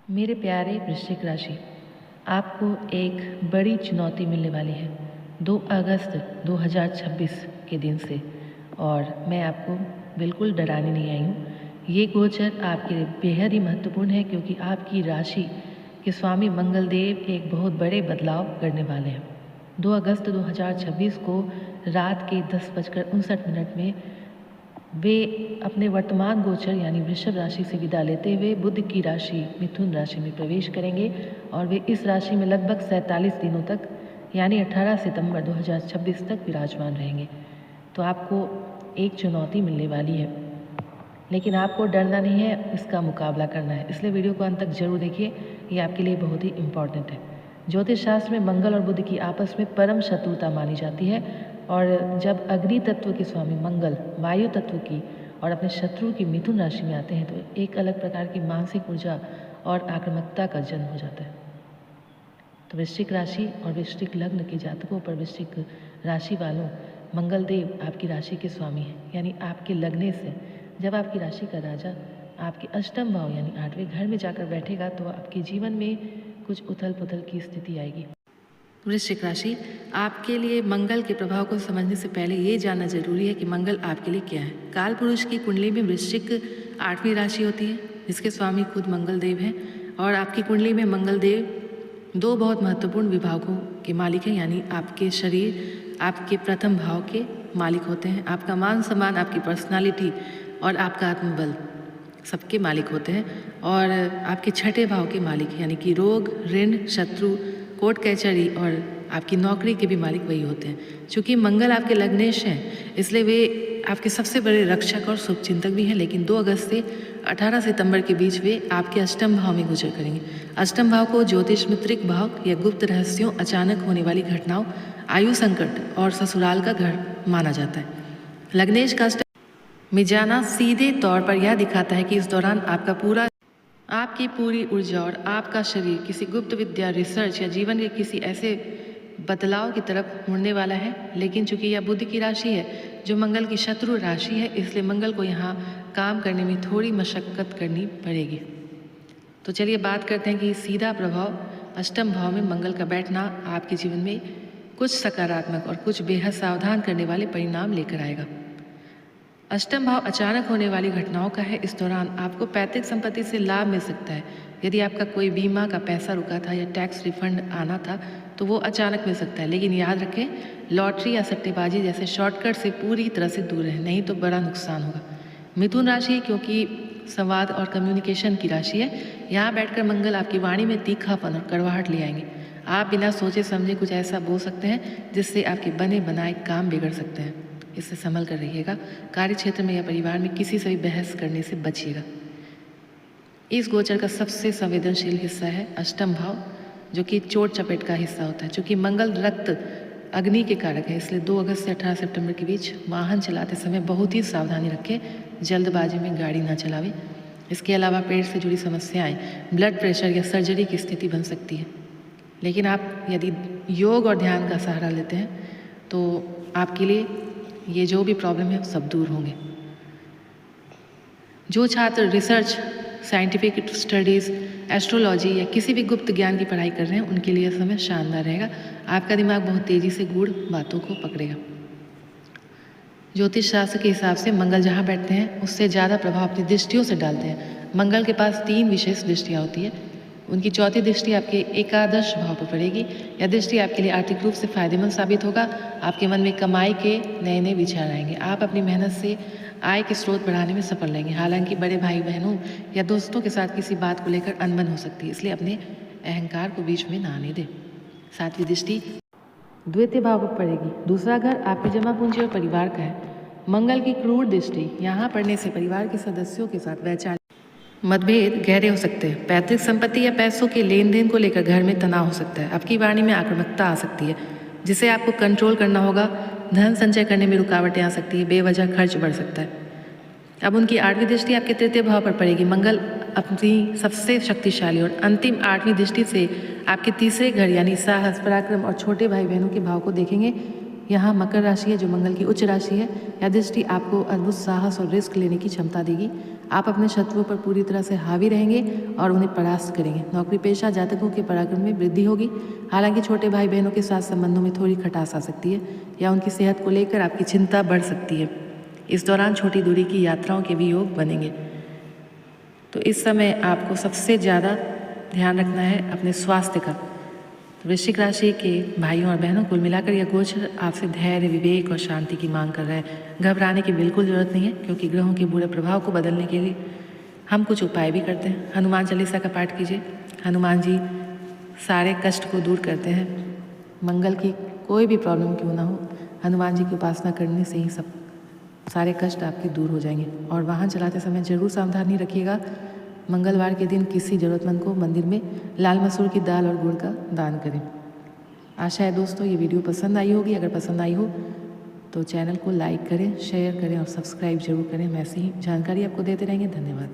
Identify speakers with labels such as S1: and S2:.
S1: मेरे प्यारे वृश्चिक राशि, आपको एक बड़ी चुनौती मिलने वाली है 2 अगस्त 2026 के दिन से। और मैं आपको बिल्कुल डराने नहीं आई हूँ। ये गोचर आपके लिए बेहद ही महत्वपूर्ण है, क्योंकि आपकी राशि के स्वामी मंगल देव एक बहुत बड़े बदलाव करने वाले हैं। 2 अगस्त 2026 को रात के 10:59 में वे अपने वर्तमान गोचर यानी वृषभ राशि से विदा लेते हुए बुध की राशि मिथुन राशि में प्रवेश करेंगे, और वे इस राशि में लगभग 47 दिनों तक यानी 18 सितंबर 2026 तक विराजमान रहेंगे। तो आपको एक चुनौती मिलने वाली है, लेकिन आपको डरना नहीं है, इसका मुकाबला करना है। इसलिए वीडियो को अंत तक जरूर देखिए, ये आपके लिए बहुत ही इम्पॉर्टेंट है। ज्योतिष शास्त्र में मंगल और बुध की आपस में परम शत्रुता मानी जाती है, और जब अग्नि तत्व के स्वामी मंगल वायु तत्व की और अपने शत्रु की मिथुन राशि में आते हैं, तो एक अलग प्रकार की मानसिक ऊर्जा और आक्रामकता का जन्म हो जाता है। तो वृश्चिक राशि और वृश्चिक लग्न के जातकों पर, वृश्चिक राशि वालों, मंगल देव आपकी राशि के स्वामी हैं, यानी आपके लगने से जब आपकी राशि का राजा आपके अष्टम भाव यानी 8वें घर में जाकर बैठेगा, तो आपके जीवन में कुछ उथल पुथल की स्थिति आएगी। वृश्चिक राशि, आपके लिए मंगल के प्रभाव को समझने से पहले ये जानना जरूरी है कि मंगल आपके लिए क्या है। काल पुरुष की कुंडली में वृश्चिक 8वीं राशि होती है, जिसके स्वामी खुद मंगल देव हैं, और आपकी कुंडली में मंगल देव 2 बहुत महत्वपूर्ण विभागों के मालिक हैं, यानी आपके शरीर, आपके प्रथम भाव के मालिक होते हैं। आपका मान सम्मान, आपकी पर्सनालिटी और आपका आत्मबल सबके मालिक होते हैं, और आपके 6ठे भाव के मालिक यानी कि रोग, ऋण, शत्रु, कोर्ट कचहरी और आपकी नौकरी के भी मालिक वही होते हैं। चूँकि मंगल आपके लग्नेश हैं, इसलिए वे आपके सबसे बड़े रक्षक और शुभचिंतक भी हैं। लेकिन 2 अगस्त से 18 सितंबर के बीच वे आपके अष्टम भाव में गोचर करेंगे। अष्टम भाव को ज्योतिष मित्रिक भाव या गुप्त रहस्यों, अचानक होने वाली घटनाओं, आयु संकट और ससुराल का घर माना जाता है। लग्नेश का अष्टम में जाना सीधे तौर पर यह दिखाता है कि इस दौरान आपकी पूरी ऊर्जा और आपका शरीर किसी गुप्त विद्या, रिसर्च या जीवन के किसी ऐसे बदलाव की तरफ मुड़ने वाला है। लेकिन चूंकि यह बुध की राशि है, जो मंगल की शत्रु राशि है, इसलिए मंगल को यहाँ काम करने में थोड़ी मशक्कत करनी पड़ेगी। तो चलिए बात करते हैं कि सीधा प्रभाव अष्टम भाव में मंगल का बैठना आपके जीवन में कुछ सकारात्मक और कुछ बेहद सावधान करने वाले परिणाम लेकर आएगा। अष्टम भाव अचानक होने वाली घटनाओं का है। इस दौरान आपको पैतृक संपत्ति से लाभ मिल सकता है। यदि आपका कोई बीमा का पैसा रुका था या टैक्स रिफंड आना था, तो वो अचानक मिल सकता है। लेकिन याद रखें, लॉटरी या सट्टेबाजी जैसे शॉर्टकट से पूरी तरह से दूर रहें, नहीं तो बड़ा नुकसान होगा। मिथुन राशि क्योंकि संवाद और कम्युनिकेशन की राशि है, यहाँ बैठकर मंगल आपकी वाणी में तीखापन और कड़वाहट ले आएंगे। आप बिना सोचे समझे कुछ ऐसा बोल सकते हैं जिससे आपके बने बनाए काम बिगड़ सकते हैं। इससे संभल कर रहिएगा। कार्य क्षेत्र में या परिवार में किसी से भी बहस करने से बचिएगा। इस गोचर का सबसे संवेदनशील हिस्सा है अष्टम भाव, जो कि चोट चपेट का हिस्सा होता है। चूँकि मंगल रक्त अग्नि के कारक है, इसलिए 2 अगस्त से 18 सितंबर के बीच वाहन चलाते समय बहुत ही सावधानी रखें। जल्दबाजी में गाड़ी ना चलावें। इसके अलावा पेट से जुड़ी समस्याएं, ब्लड प्रेशर या सर्जरी की स्थिति बन सकती है। लेकिन आप यदि योग और ध्यान का सहारा लेते हैं, तो आपके लिए ये जो भी प्रॉब्लम है सब दूर होंगे। जो छात्र रिसर्च, साइंटिफिक स्टडीज़, एस्ट्रोलॉजी या किसी भी गुप्त ज्ञान की पढ़ाई कर रहे हैं, उनके लिए यह समय शानदार रहेगा। आपका दिमाग बहुत तेज़ी से गूढ़ बातों को पकड़ेगा। ज्योतिष शास्त्र के हिसाब से मंगल जहाँ बैठते हैं, उससे ज़्यादा प्रभाव अपनी दृष्टियों से डालते हैं। मंगल के पास 3 विशेष दृष्टियाँ होती है। उनकी चौथी दृष्टि आपके एकादश भाव पर पड़ेगी। यह दृष्टि आपके लिए आर्थिक रूप से फायदेमंद साबित होगा। आपके मन में कमाई के नए नए विचार आएंगे। आप अपनी मेहनत से आय के स्रोत बढ़ाने में सफल रहेंगे। हालांकि बड़े भाई बहनों या दोस्तों के साथ किसी बात को लेकर अनबन हो सकती है, इसलिए अपने अहंकार को बीच में ना आने दें। 7वीं दृष्टि द्वितीय भाव पर पड़ेगी। दूसरा घर आपकी जमा पूंजी और परिवार का है। मंगल की क्रूर दृष्टि यहाँ पड़ने से परिवार के सदस्यों के साथ वैचारिक मतभेद गहरे हो सकते हैं। पैतृक संपत्ति या पैसों के लेन देन को लेकर घर में तनाव हो सकता है। आपकी वाणी में आक्रामकता आ सकती है, जिसे आपको कंट्रोल करना होगा। धन संचय करने में रुकावटें आ सकती है। बेवजह खर्च बढ़ सकता है। अब उनकी 8वीं दृष्टि आपके तृतीय भाव पर पड़ेगी। मंगल अपनी सबसे शक्तिशाली और अंतिम 8वीं दृष्टि से आपके तीसरे घर यानी साहस, पराक्रम और छोटे भाई बहनों के भाव को देखेंगे। यहाँ मकर राशि है, जो मंगल की उच्च राशि है। यह दृष्टि आपको अद्भुत साहस और रिस्क लेने की क्षमता देगी। आप अपने शत्रुओं पर पूरी तरह से हावी रहेंगे और उन्हें परास्त करेंगे। नौकरी पेशा जातकों के पराक्रम में वृद्धि होगी। हालांकि छोटे भाई बहनों के साथ संबंधों में थोड़ी खटास आ सकती है या उनकी सेहत को लेकर आपकी चिंता बढ़ सकती है। इस दौरान छोटी दूरी की यात्राओं के भी योग बनेंगे। तो इस समय आपको सबसे ज़्यादा ध्यान रखना है अपने स्वास्थ्य का। तो वृश्चिक राशि के भाइयों और बहनों कुल मिलाकर यह गोचर आपसे धैर्य, विवेक और शांति की मांग कर रहा है। घबराने की बिल्कुल ज़रूरत नहीं है, क्योंकि ग्रहों के बुरे प्रभाव को बदलने के लिए हम कुछ उपाय भी करते हैं। हनुमान चालीसा का पाठ कीजिए। हनुमान जी सारे कष्ट को दूर करते हैं। मंगल की कोई भी प्रॉब्लम क्यों ना हो, हनुमान जी की उपासना करने से ही सब सारे कष्ट आपके दूर हो जाएंगे। और वाहन चलाते समय जरूर सावधानी रखिएगा। मंगलवार के दिन किसी ज़रूरतमंद को मंदिर में लाल मसूर की दाल और गुड़ का दान करें। आशा है दोस्तों ये वीडियो पसंद आई होगी। अगर पसंद आई हो तो चैनल को लाइक करें, शेयर करें और सब्सक्राइब जरूर करें। हम ऐसी ही जानकारी आपको देते रहेंगे। धन्यवाद।